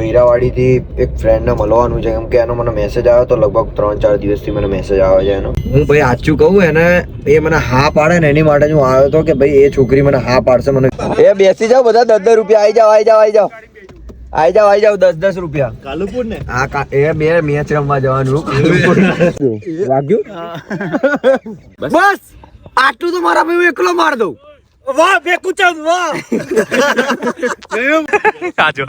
હીરાવાડી થી એક ફ્રેન્ડ ને મળવાનું છે, કેમ કે એનો મને મેસેજ આવ્યો તો લગભગ 3-4 દિવસથી મને મેસેજ આવે છે એનો. હું ભાઈ સાચું કહું એને એ મને હા પાડે ને એની માટે હું આવ્યો હતો કે ભાઈ એ છોકરી મને હા પાડશે. મને એ બેસી જાવ બધા 10-10 રૂપિયા આવી જાવ 10-10 રૂપિયા કાલુપુર ને. હા એ બે મેચ રમવા જવાનું વાગ્યું બસ આટલું તો મારા ભાઈ એકલો માર દઉં. વાહ બે કુચા વાહ સાચો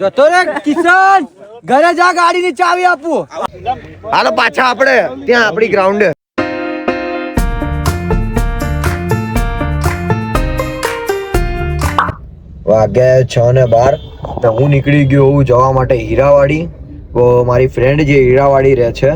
જતો રે કિશન ઘરે જા ગાડીની ચાવી આપું. હાલો પાછા આપણે ત્યાં આપણી ગ્રાઉન્ડ વાગે 6:12 હું નીકળી ગયો હું જવા માટે હીરાવાડી. મારી ફ્રેન્ડ જે હીરાવાડી રહે છે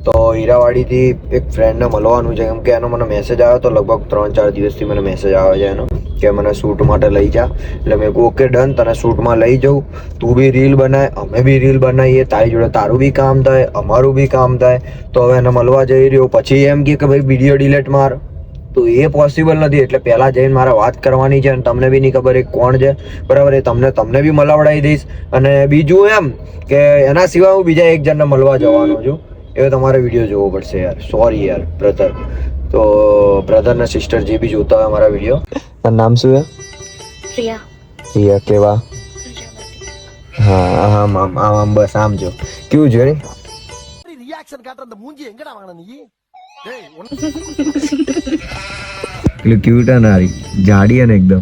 તો હીરાવાડીથી એક ફ્રેન્ડને મળવાનું છે, કેમ કે એનો મને મેસેજ આવ્યો તો લગભગ 3-4 દિવસથી મને મેસેજ આવે છે એનો કે મને શૂટ માટે લઈ જા. એટલે મેં કહું ઓકે ડન, તને શૂટમાં લઈ જાઉં, તું બી રીલ બનાય અમે બી રીલ બનાવીએ, તારી જોડે તારું બી કામ થાય અમારું બી કામ થાય. તો હવે એને મળવા જઈ રહ્યો. પછી એમ કે ભાઈ વિડીયો ડિલીટ માર, તો એ પોસિબલ નથી. એટલે પહેલા જઈને મારે વાત કરવાની છે અને તમને બી નહીં ખબર એ કોણ છે બરાબર. એ તમને બી મળવડાવી દઈશ. અને બીજું એમ કે એના સિવાય હું બીજા એક જણને મળવા જવાનો છું, એ તમારે વિડીયો જોવો પડશે યાર. સોરી યાર બ્રધર. તો બ્રધર ને સિસ્ટર જે બી જોતા હોય મારા વિડીયો. તારું નામ શું છે? પ્રિયા. પ્રિયા કેવા? હા આમ આમ આમ આમ બસ આમ જો કેવું છે રે રિએક્શન કાટற அந்த மூஞ்சி எங்கடா வாங்குன நீ? டேய் એટલે ક્યુટ હે નારી, જાડી હે ને એકદમ.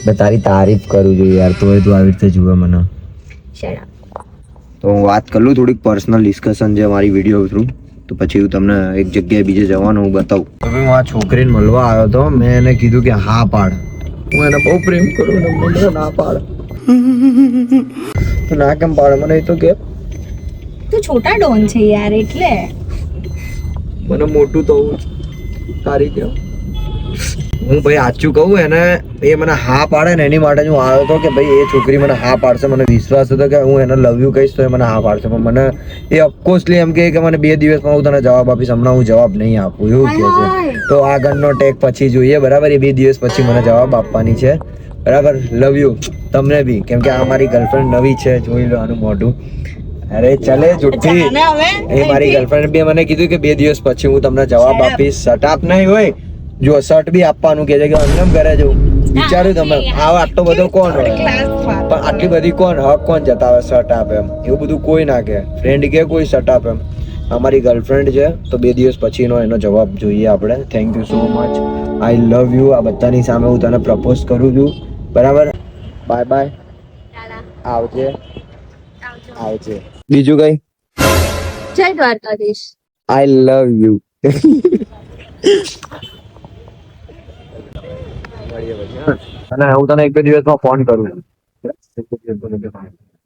મેં તારી તારીફ કરું છું યાર, તોય તું આવી રીતે જુએ મને. Shut up. તો હું વાત કરું થોડીક પર્સનલ ડિસ્કશન છે મારી વિડીયો થ્રુ, તો પછી હું તમને એક જગ્યાએ બીજે જવાનું હું બતાવું. હવે હું આ છોકરીને મળવા આવ્યો હતો. મેં એને કીધું કે હા પાડ, હું એને બહુ પ્રેમ કરું ને મને ના પાડ. તો ના કેમ પાડે મને? એ તો કે તું છોટા ડોન છે યાર એટલે. મને મોટું થવું તારી કેમ. હું ભાઈ સાચું કહું એને એ મને હા પાડે ને એની માટે હું આવ્યો હતો કે ભાઈ એ છોકરી મને હા પાડશે. મને વિશ્વાસ હતો કે હું એને લવ યુ કહીશ તો એ મને હા પાડશે, પણ મને એ ઓફકોર્સલી એમ કે મને 2 દિવસમાં હું તને જવાબ આપીશ, હમણાં હું જવાબ નહીં આપું એવું કહે છે. તો આગળનો ટેક પછી જોઈએ બરાબર. એ 2 દિવસ પછી મને જવાબ આપવાની છે બરાબર. લવ યુ તમને બી, કેમ કે આ મારી ગર્લફ્રેન્ડ નવી છે, જોઈ લો આનું મોઢું. અરે ચલે જુઠ્ઠી. એ મારી ગર્લફ્રેન્ડ બી મને કીધું કે 2 દિવસ પછી હું તમને જવાબ આપીશ. સટાપ નહીં હોય જો શર્ટ બી આપવાનું કે છે કે અંગમ કરે જવું વિચાર્યું તમે આવો આટલો બધો કોણ હોય, પણ આટલી બધી કોણ હક કોણ જતાવે શર્ટ આપે એમ એવું બધું કોઈ ના કે. ફ્રેન્ડ કે કોઈ શર્ટ આપે એમ. અમારી ગર્લફ્રેન્ડ છે તો 2 દિવસ પછીનો એનો જવાબ જોઈએ આપણે. Thank you so much, I love you. આ બધાની સામે હું તને પ્રપોઝ કરું છું બરાબર. બાય બાય, આવજે આવજે. બીજું કઈ? જય દ્વારકાધીશ. આઈ લવ યુ. અને હું તને 1-2 દિવસમાં ફોન કરું છું.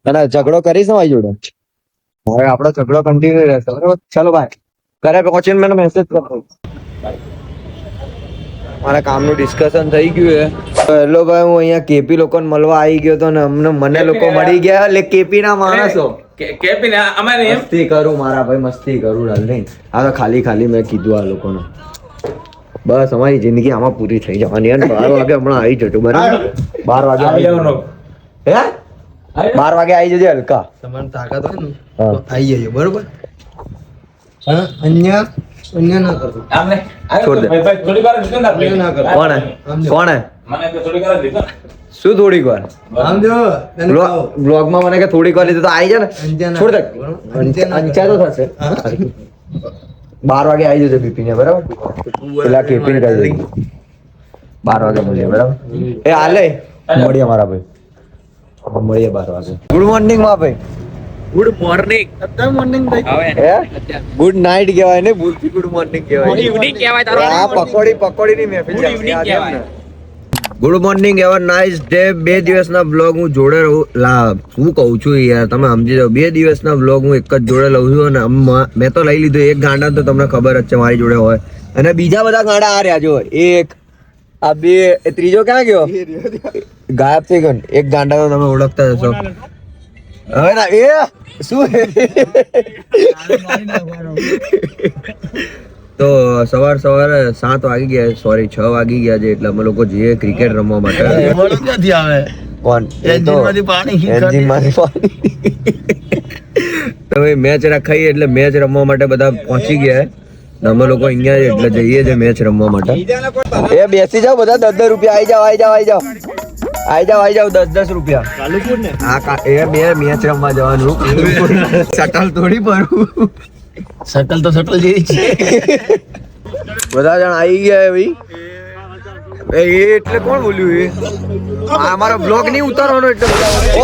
અને ઝઘડો કરીશ ને મારી જોડે? હવે આપણો ઝઘડો કન્ટિન્યુ રહેશે બરાબર. ચલો બાય. ઘરે પહોંચીને મને મેસેજ કરજો. મારા કામનું ડિસ્કશન થઈ ગયું છે. હેલો ભાઈ, હું અહીંયા કેપી લોકોને મળવા આવી ગયો તો ને મને લોકો મળી ગયા. એટલે કેપી ના માણસો કેપી ને અમારે એમ મસ્તી કરું મારા ભાઈ, મસ્તી કરું ડાર્લિંગ. આ તો ખાલી મેં કીધું આ લોકોને બસ અમારી જિંદગી આમાં પૂરી થઈ જવાની. 12 વાગે હમણાં આવી જતું બરાબર. 12 વાગે આવી જવાનો. હે 12 વાગે આવી જજે હલકા. તમારી તાકાત હોય ને તો આવી જઈએ બરોબર. હા અન્ય ના કરતો. આમને છોડ દે. ભાઈ થોડી વાર દીધો ને અન્ય ના કરતો. કોણ મને તો થોડી વાર દીધો. શું થોડીક વાર? આમ જો તને કહું. બ્લોગમાં મને કે થોડીક વાર લીધું તો આવી જાય ને. અંત્યા ના છોડ દે. કરતો, બરોબર? અંચા તો થશે. 12 વાગે આવી જજો બીપીને બરાબર. પેલા કેપીને કહી દે 12 વાગે મળીએ બરાબર. એ હાલે મળીએ મારા ભાઈ, મળીએ 12 વાગે. ગુડ મોર્નિંગ માં ભાઈ. Good morning. અત્યારે મોર્નિંગ થઈ હે ગુડ નાઈટ કહેવાય ને, ભૂલથી ગુડ મોર્નિંગ કહેવાય. ગુડ ઇવનિંગ કહેવાય તારો. આ પકોડી ની મહેફિલ ગુડ ઇવનિંગ કહેવાય. Good morning, have nice day. 2 દિવસના બ્લોગ હું જોડે રહું. શું કહું છું યાર, તમે સમજી જાઓ. 2 દિવસના બ્લોગ હું એક જ જોડે લઉં છું. અને મેં તો લઈ લીધું એક ગાંડા, તો તમને ખબર જ છે મારી જોડે હોય. અને બીજા બધા ગાંડા આ રહ્યા જો. એક આ બે, ત્રીજો ક્યાં ગયો? ગાયબ થઈ ગયો. એક ગાંડા તો તમે ઓળખતા હશો. હવે ના એ શું તો સવારે 7 વાગી ગયા, સોરી 6 વાગી ગયા છે. એટલે અમે લોકો જઈએ ક્રિકેટ રમવા માટે. કોણ એન્જિનમાંથી પાણી એન્જિનમાંથી પાણી તમે મેચ રખાઈ એટલે મેચ રમવા માટે બધા પહોંચી ગયા ને અમે લોકો અહીંયા જ એટલે જઈએ છે મેચ રમવા માટે એ બેસી જાઓ બધા 10 રૂપિયા આવી જાઓ 10 રૂપિયા એ બે મેચ રમવા જવાનું શટલ થોડી ભરવું સટલ તો સટલ જેવી છે બધા જણ આવી ગયા ભાઈ એ એટલે કોણ બોલ્યું એ અમારો બ્લોગ નહીં ઉતારવાનો એટલે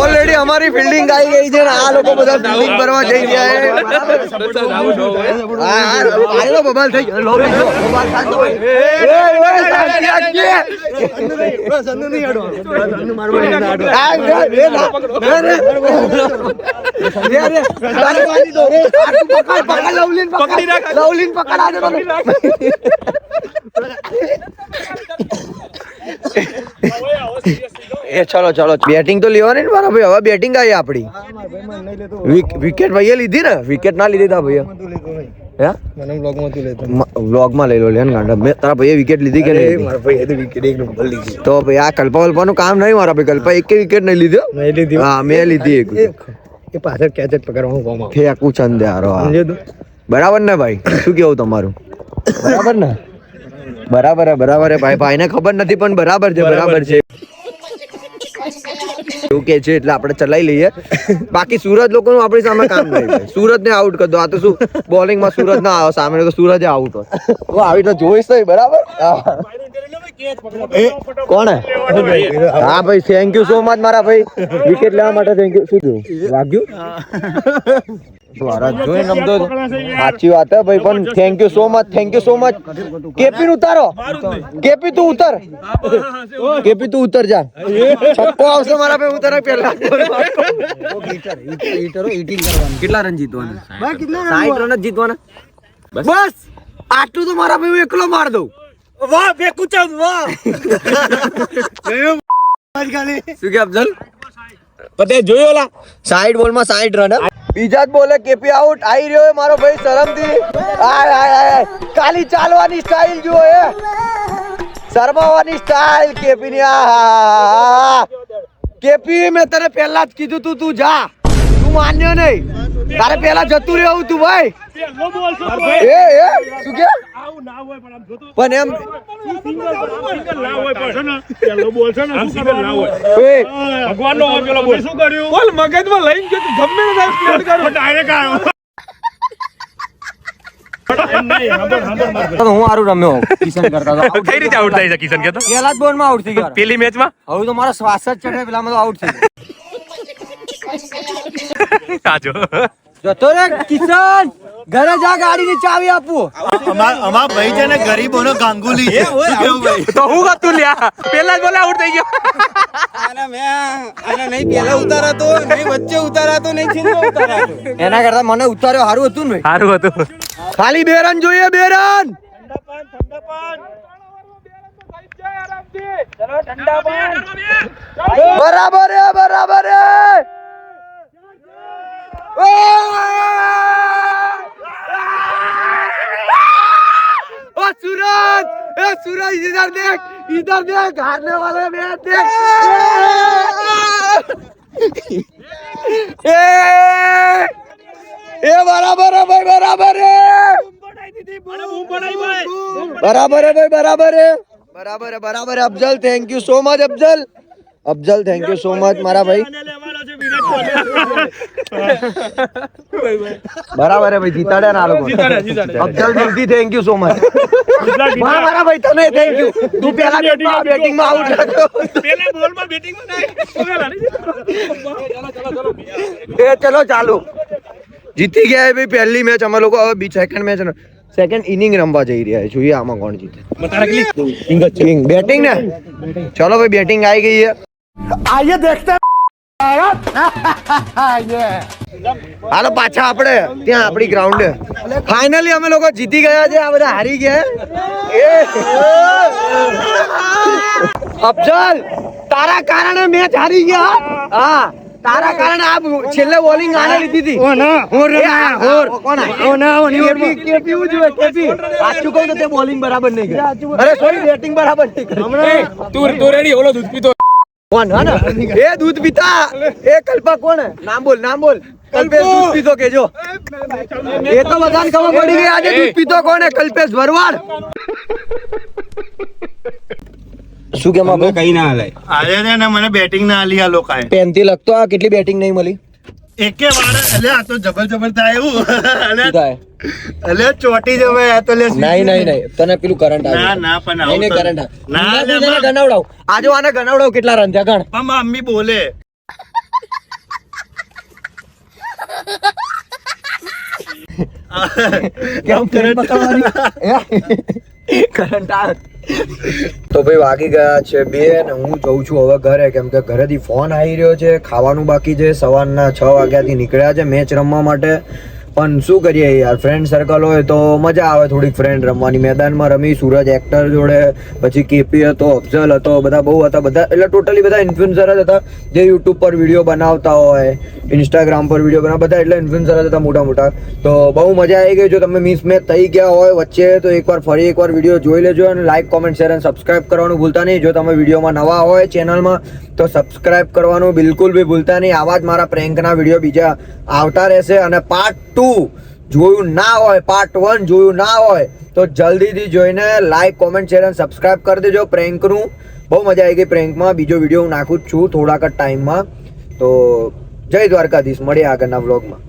ઓલરેડી અમારી ફિલ્ડિંગ આવી ગઈ છે ને આ લોકો બધા ફિલ્ડિંગ કરવા જઈ ગયા છે હા બબાલ થઈ ગયો બબાલ થાતો હોય સંનુ નહીં હડો સંનુ મારવો નહીં હડો પકડ લવલીન પકડ આ એ ચલો બેટિંગ તો લેવાની ને મારા ભાઈ હવે બેટિંગ આવી આપડી વિકેટ ભાઈએ લીધી ને વિકેટ ના લીધી તા ભાઈએ હે મને બ્લોગમાં તું લેતો વ્લોગમાં લઈ લો લે ગાંડા મેં તારા ભાઈએ વિકેટ લીધી કે નહીં મારા ભાઈ એ તો વિકેટ એક નંબર લીધી તો ભાઈ આ કલ્પાનું કામ નહીં મારા ભાઈ કલ્પા એક વિકેટ નહીં લીધો નહીં લીધી હા મેં લીધી એક એ પાછળ કેચ જ પકડવાનું કોમ આવે ફેંકું ચંદ યારો સમજ્યો તું બરાબર ને ભાઈ શું કેવું તમારું બરાબર ને બરાબર હે ભાઈ ને ખબર નથી પણ બરાબર છે એવું કે છે એટલે આપણે ચલાવી લઈએ બાકી સુરત લોકોનું આપણી સામે કામ નહીં ભાઈ સુરત ને આઉટ કરી દો આ તો શું બોલિંગ માં સુરત ના આવે સામે તો સુરત આઉટ હોય તો આવી તો જોઈશ તો બરાબર કોણ હે હા ભાઈ થેન્ક યુ સો મચ મારા ભાઈ વિકેટ લેવા માટે થેન્ક યુ શું થયું વાગ્યું જોઈને રમતો સાચી વાત હે ભાઈ પણ thank you so much KP ઉતારો કેપી તું ઉતર જા છક્કો આવશે મારા ભાઈ ઉતર પહેલા કેટલા રન જીતવાના 60 રન જ જીતવાના બસ આટલું તો મારા ભાઈ હું એકલો માર દઉં વાહ બેકુચા વાહ શું કે અફઝલ પતે જોયો લા 60 બોલમાં 60 રન બીજા જ બોલે કેપી આઉટ આવી રહ્યો મારો ભાઈ શરમથી આય કાલી ચાલવાની સ્ટાઇલ જુઓ એ શરમાવાની સ્ટાઇલ કેપી ની કેપી મેં તને પહેલા જ કીધું તું જા તું માન્યો નહીં તારે પહેલા જતું રહેવું તું ભાઈ એ શું કે પણ એમ ભગવાનનો પેલો બોલ શું કર્યું બોલ મગજમાં લઈને ગયો ગમે તે પ્લેટ કરો ડાયરેક્ટ આવ્યો હું હારું રમ્યો કિશન કરતા તો કઈ રીતે આઉટ થાય છે કિશન કે તો પહેલા જ બોલમાં આઉટ થઈ ગયો પેલી મેચમાં હવે તો મારો શ્વાસ જ ચઢે પેલામાં તો આઉટ થઈ સાચો જતો રે કિશન ઘરે જા ગાડીની ચાવી આપું અમાર ભાઈ છે ને ગરીબોનો ગાંગુલી કેવું ભાઈ તો હું હતું લ્યા પેલા જ બોલે આઉટ થઈ ગયો નહીં પેલા ઉતારાતો નહીં વચ્ચે ઉતારાતો નહીં છેલ્લે ઉતારાતો એના કરતા મને ઉતાર્યો સારું હતું ને સારું હતું ખાલી 2 રન જોઈએ 2 રન બરાબર હે सूरज इधर देख हारने वाले मैच देख ए बराबर है भाई बराबर है Afzal thank you so much Afzal thank you so much मारा भाई बराबर है भाई जीताड़े ना लोग अफजल जल्दी थैंक यू सो मच मारा भाई तो नहीं थैंक यू तू पहला बैटिंग में आउट पहले बॉल में बैटिंग में नहीं चलो चालू जीती गया है भाई पहली मैच हम लोग अब सेकंड मैच सेकंड इनिंग रमवा જઈ રહ્યા છે જોઈએ આમાં કોણ જીતે કિંગ બેટિંગ ને ચલો ભાઈ બેટિંગ આવી ગઈ है आइए देखते हैं હાલો પાછા આપણે ત્યાં આપણી ગ્રાઉન્ડ ફાઇનલી અમે લોકો જીતી ગયા છે આ બધા હારી ગયા અફજલ તારા કારણે મેચ હારી ગયા હા તારા કારણે આ છેલ્લે બોલિંગ આને લીધી હતી કેપી સાચું કહું તો તે બોલિંગ બરાબર નહીં કરી અરે સોરી બેટિંગ બરાબર નહીં કરી તું રેડી ઓલો દૂધ પીતો કોણ હા ને એ દૂધ પીતા એ કલ્પા કોણ હે? નામ બોલ કલ્પેશ દૂધ પીતો કેજો એ તો બધાને ખબર પડી ગઈ આજે દૂધ પીતો કોણ હે? કલ્પેશ ભરવાડ શું કેમ આપણે કઈ ના હલાય આજે છે ને મને બેટિંગ ના આલી આ લોકાએ પેનથી લગતો આ કેટલી બેટિંગ નહીં મળી એકે વાર અલે આ તો જબર થાય એવું અલે શું થાય અલે ચોટી જવે આ તો લે નહીં તને પેલું કરંટ આવે ના પણ નહીં આવું કરંટ ના, આવે લે, ના ગણાવડાવ આજો આને ગણાવડાવ કેટલા રન થયા ગણ પણ મમ્મી બોલે કેમ કરંટ કરંટ આવે તો ભાઈ વાગી ગયા છે 2 અને હું જઉં છું હવે ઘરે કેમ કે ઘરેથી ફોન આવી રહ્યો છે ખાવાનું બાકી છે સવારના 6 વાગ્યાથી નીકળ્યા છે મેચ રમવા માટે પણ શું કરીએ યાર ફ્રેન્ડ સર્કલ હોય તો મજા આવે થોડીક ફ્રેન્ડ રમવાની મેદાનમાં રમી સૂરજ એક્ટર જોડે પછી કેપી હતો અફઝલ હતો બધા બહુ હતા બધા એટલે ટોટલી બધા ઇન્ફ્લુએન્સર જ હતા જે યુટ્યુબ પર વિડીયો બનાવતા હોય ઇન્સ્ટાગ્રામ પર વિડીયો બનાવતા બધા એટલે ઇન્ફ્લુએન્સર જ હતા મોટા તો બહુ મજા આવી ગઈ જો તમે મિસ મેચ થઈ ગયા હોય વચ્ચે તો એકવાર વિડીયો જોઈ લેજો અને લાઈક કોમેન્ટ શેર અને સબસ્ક્રાઇબ કરવાનું ભૂલતા નહીં જો તમે વિડીયોમાં નવા હોય ચેનલમાં તો સબસ્ક્રાઇબ કરવાનું બિલકુલ બી ભૂલતા નહીં આવા જ મારા પ્રેન્કના વિડીયો બીજા આવતા રહેશે અને પાર્ટ 2 જોયું ના હોય પાર્ટ 1 જોયું ના હોય તો જલ્દીથી જોઈને લાઈક કોમેન્ટ શેર અને સબસ્ક્રાઇબ કરી દેજો પ્રેન્કનું બહુ મજા આવી ગઈ પ્રેન્કમાં બીજો વિડીયો હું નાખું જ છું થોડાક જ ટાઈમમાં તો જય દ્વારકાધીશ મળીએ આગળના વ્લોગમાં